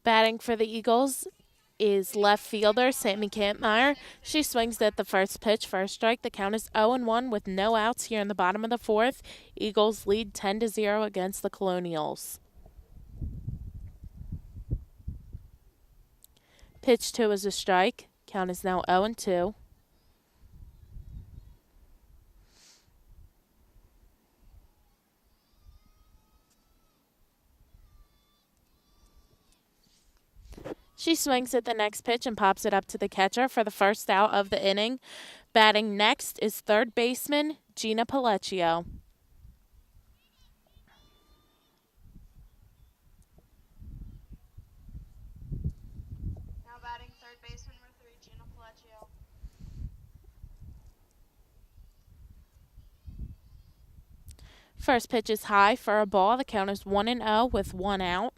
Batting for the Eagles is left fielder Sammy Kampmeyer. She swings at the first pitch for a strike. The count is 0-1 with no outs here in the bottom of the fourth. Eagles lead 10-0 against the Colonials. Pitch 2 is a strike. Count is now 0-2. She swings at the next pitch and pops it up to the catcher for the first out of the inning. Batting next is third baseman Gina Pellecchio. Now batting third baseman number 3, Gina Pellecchio. First pitch is high for a ball. The count is 1-0 with one out.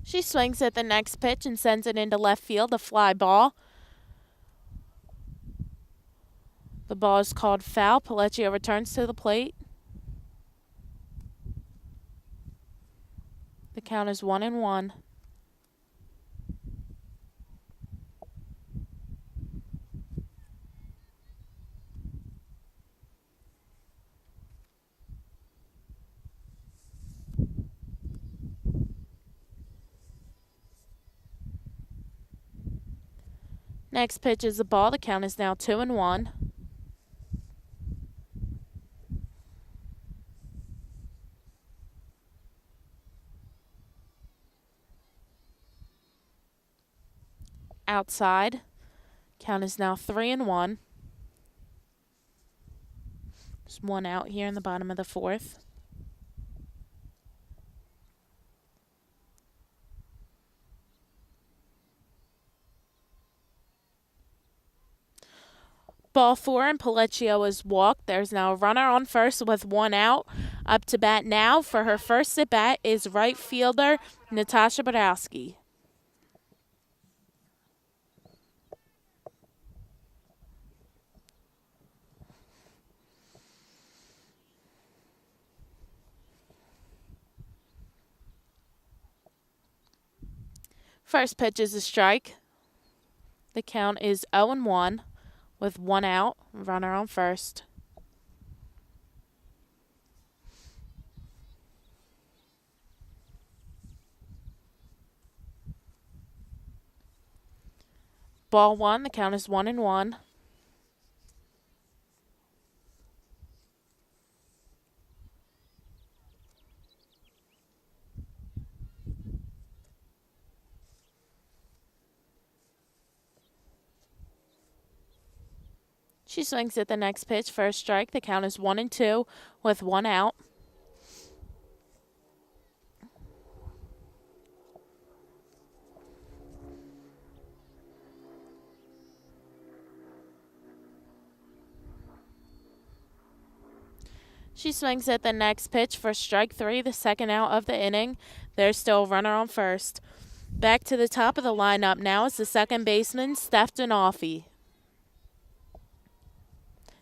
She swings at the next pitch and sends it into left field, a fly ball. The ball is called foul. Pellecchio returns to the plate. The count is 1-1. Next pitch is the ball. The count is now 2-1. Outside. Count is now 3-1. Just one out here in the bottom of the fourth. Ball 4 and Pellecchio is walked. There's now a runner on first with one out. Up to bat now for her first at bat is right fielder Natasha Borowski. First pitch is a strike. The count is 0-1 with one out, runner on first. Ball 1, the count is 1-1. She swings at the next pitch for a strike. The count is 1-2 with one out. She swings at the next pitch for strike 3, the second out of the inning. There's still a runner on first. Back to the top of the lineup now is the second baseman, Stefanoffy.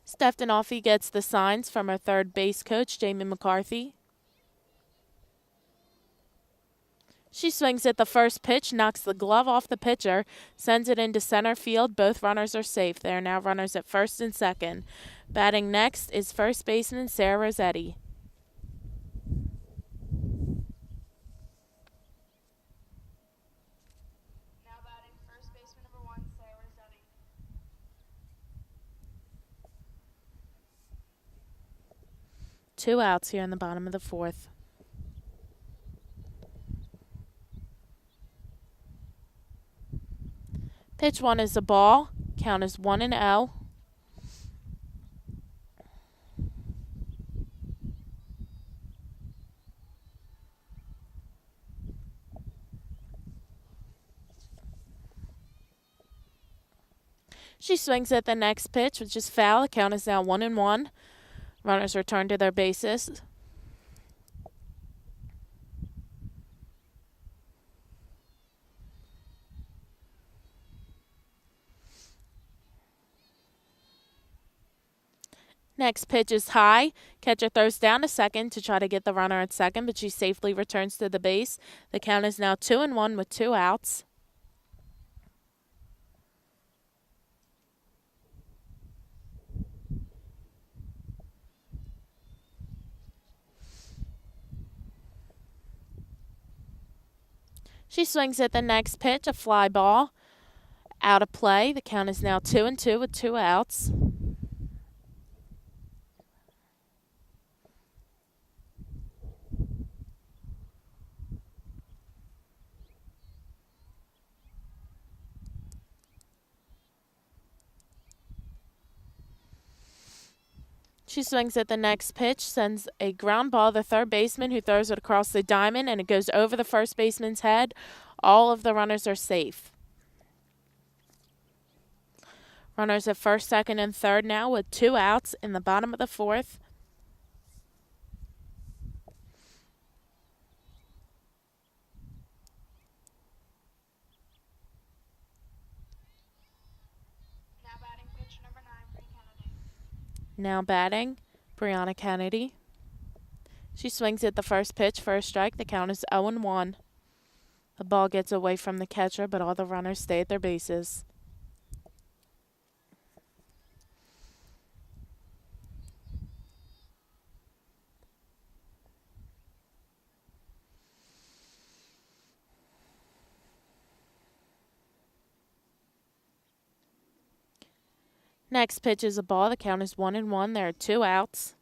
Stefanoffy gets the signs from her third base coach, Jamie McCarthy. She swings at the first pitch, knocks the glove off the pitcher, sends it into center field. Both runners are safe. They are now runners at first and second. Batting next is first baseman Sarah Rossetti. Now batting first baseman number 1, Sarah Rossetti. Two outs here in the bottom of the fourth. Pitch 1 is a ball. Count is 1-0. She swings at the next pitch, which is foul. The count is now 1-1. Runners return to their bases. Next pitch is high. Catcher throws down to second to try to get the runner at second, but she safely returns to the base. The count is now 2-1 with 2 outs. She swings at the next pitch, a fly ball. Out of play. The count is now 2-2 with 2 outs. She swings at the next pitch, sends a ground ball to the third baseman, who throws it across the diamond, and it goes over the first baseman's head. All of the runners are safe. Runners at first, second, and third now with 2 outs in the bottom of the fourth. Now batting pitch number 9, Bree Kennedy. Now batting, Brianna Kennedy. She swings at the first pitch for a strike. The count is 0-1. The ball gets away from the catcher, but all the runners stay at their bases. Next pitch is a ball. The count is 1-1. There are 2 outs.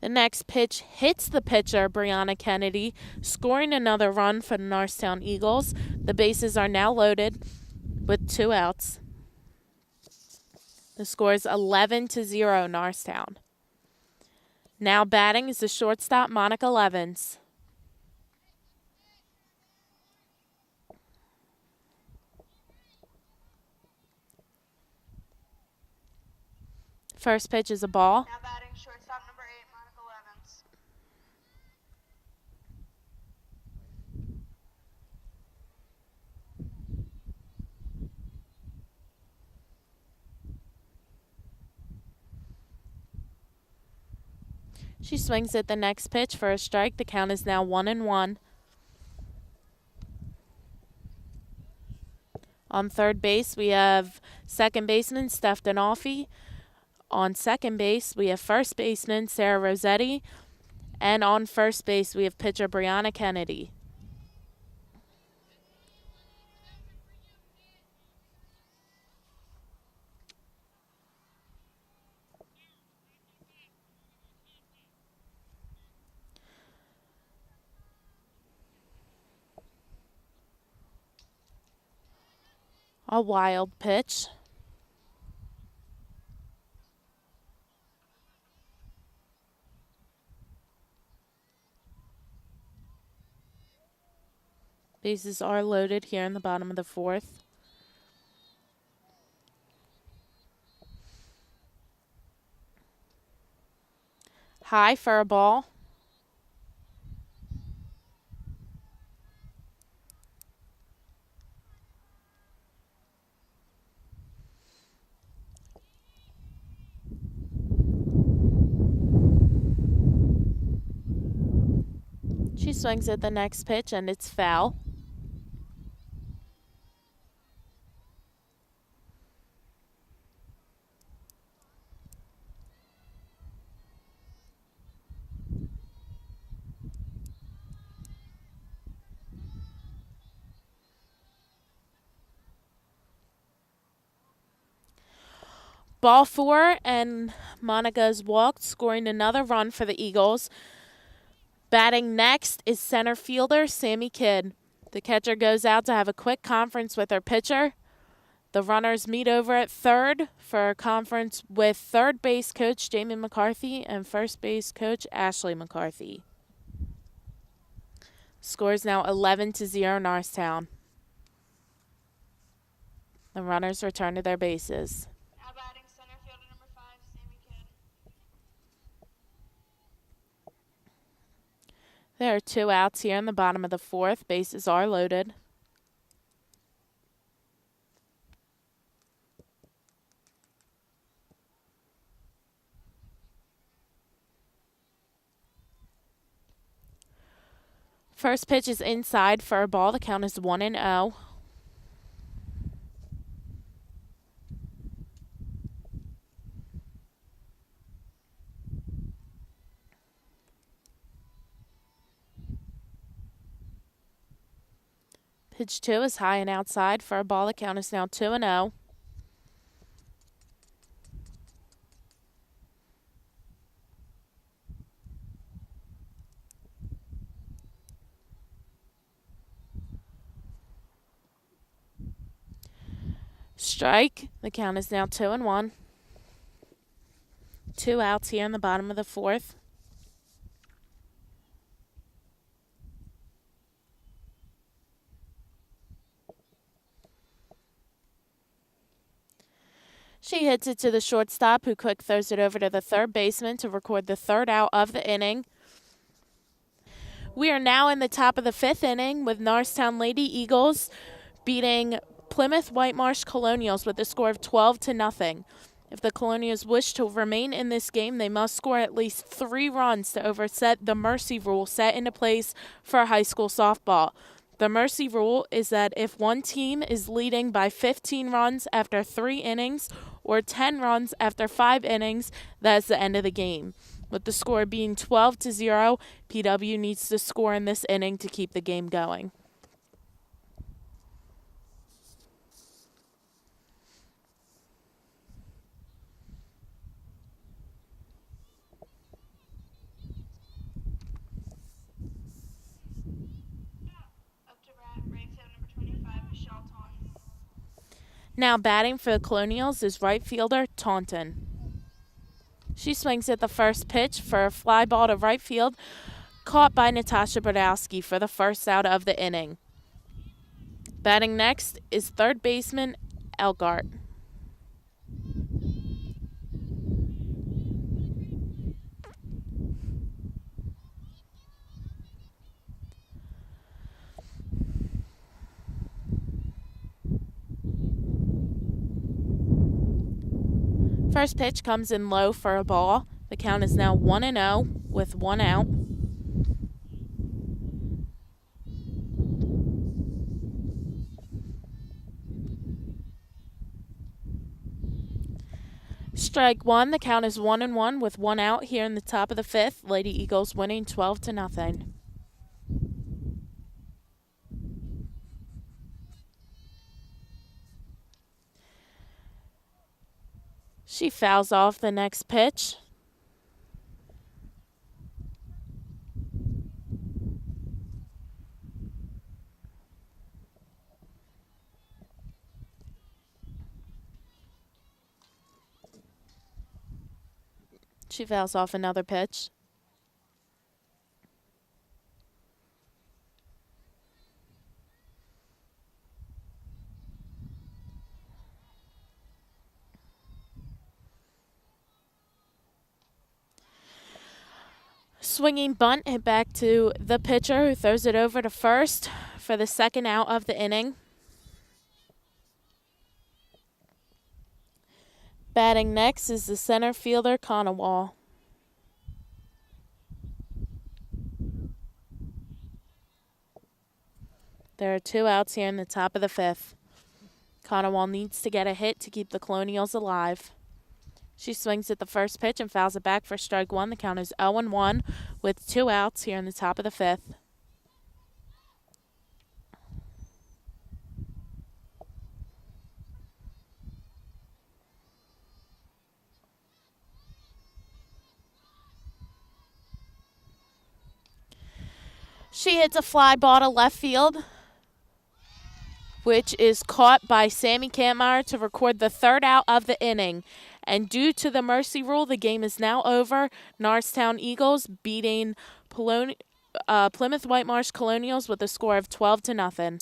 The next pitch hits the pitcher, Brianna Kennedy, scoring another run for the Norristown Eagles. The bases are now loaded with 2 outs. The score is 11-0 Norristown. Now batting is the shortstop, Monica Levens. First pitch is a ball. Now batting shortstop number 8, Monica Levens. She swings at the next pitch for a strike. The count is now 1-1. On third base, we have second baseman Steph Donoffi. On second base, we have first baseman Sarah Rossetti. And on first base, we have pitcher Brianna Kennedy. A wild pitch. Bases are loaded here in the bottom of the fourth. High for a ball. She swings at the next pitch, and it's foul. Ball 4, and Monica's walked, scoring another run for the Eagles. Batting next is center fielder Sammy Kidd. The catcher goes out to have a quick conference with her pitcher. The runners meet over at third for a conference with third base coach Jamie McCarthy and first base coach Ashley McCarthy. Score is now 11-0 Norristown. The runners return to their bases. Now batting center fielder number 5, Sammy Kidd. There are 2 outs here in the bottom of the 4th. Bases are loaded. First pitch is inside for a ball. The count is 1-0. Pitch 2 is high and outside for a ball. The count is now 2-0. Strike. The count is now 2-1. 2 outs here in the bottom of the 4th. She hits it to the shortstop, who quick throws it over to the third baseman to record the 3rd out of the inning. We are now in the top of the 5th inning with Norristown Lady Eagles beating Plymouth Whitemarsh Colonials with a score of 12-0. If the Colonials wish to remain in this game, they must score at least 3 runs to overset the mercy rule set into place for high school softball. The mercy rule is that if one team is leading by 15 runs after 3 innings or 10 runs after 5 innings, that is the end of the game. With the score being 12-0, PW needs to score in this inning to keep the game going. Now batting for the Colonials is right fielder Taunton. She swings at the first pitch for a fly ball to right field, caught by Natasha Brodowski for the 1st out of the inning. Batting next is third baseman Elgart. First pitch comes in low for a ball. The count is now 1-0 with 1 out. Strike 1. The count is 1-1 with 1 out here in the top of the 5th. Lady Eagles winning 12-0. She fouls off the next pitch. She fouls off another pitch. Swinging bunt hit back to the pitcher, who throws it over to first for the 2nd out of the inning. Batting next is the center fielder Conowall. There are 2 outs here in the top of the 5th. Conowall needs to get a hit to keep the Colonials alive. She swings at the first pitch and fouls it back for strike 1. The count is 0-1 with 2 outs here in the top of the 5th. She hits a fly ball to left field, which is caught by Sammy Kampmeyer to record the 3rd out of the inning. And due to the mercy rule, the game is now over. Norristown Eagles beating Plymouth Whitemarsh Colonials with a score of 12-0.